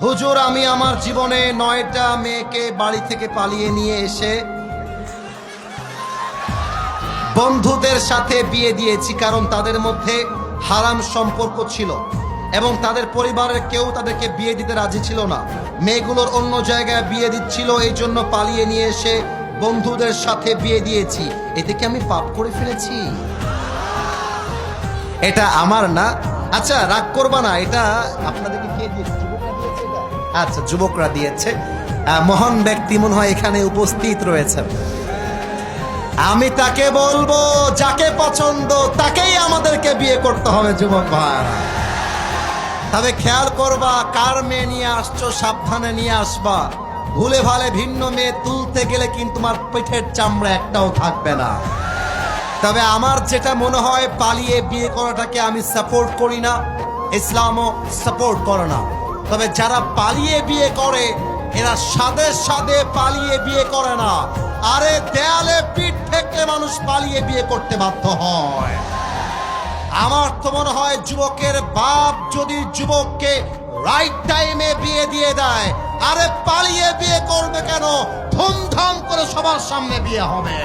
হুজুর, আমি আমার জীবনে 9টা মেয়েকে বাড়ি থেকে পালিয়ে নিয়ে এসে বন্ধুদের সাথে বিয়ে দিয়েছি, কারণ তাদের মধ্যে হারাম সম্পর্ক ছিল এবং তাদের পরিবারের কেউ তাদেরকে বিয়ে দিতে রাজি ছিল না। মেয়েগুলোর অন্য জায়গায় বিয়ে দিচ্ছিল, এই জন্য পালিয়ে নিয়ে এসে বন্ধুদের সাথে বিয়ে দিয়েছি। এতে কি আমি পাপ করে ফেলেছি? এটা আমার না। আচ্ছা, রাগ করবা না, এটা আপনাদেরকে কে দিয়েছে? যুবকরা দিয়েছে এটা? আচ্ছা, যুবকরা দিয়েছে। মহান ব্যক্তি মনে হয় এখানে উপস্থিত রয়েছেন। আমি তাকে বলবো, যাকে পছন্দ তাকেই আমাদেরকে বিয়ে করতে হবে যুবক ভাই। তবে খেয়াল করবা, কার মেয়ে নিয়ে আসছো সাবধানে নিয়ে আসবা। ভুলে ভালে ভিন্ন মেয়ে তুলতে গেলে কিন্তু তোমার পেটের চামড়া একটাও থাকবে না। তবে আমার যেটা মনে হয়, পালিয়ে বিয়ে করাটাকে আমি সাপোর্ট করি না, ইসলামও সাপোর্ট করে না। তবে যারা পালিয়ে বিয়ে করে এরা সাদে সাদে পালিয়ে বিয়ে করে না। আরে দেয়ালে পিঠ ঠেকলে মানুষ পালিয়ে বিয়ে করতে বাধ্য হয়। আমার তো মনে হয় যুবকের বাপ যদি যুবককে রাইট টাইমে বিয়ে দিয়ে দেয়, আরে পালিয়ে বিয়ে করবে কেন? ধুমধাম করে সবার সামনে বিয়ে হবে।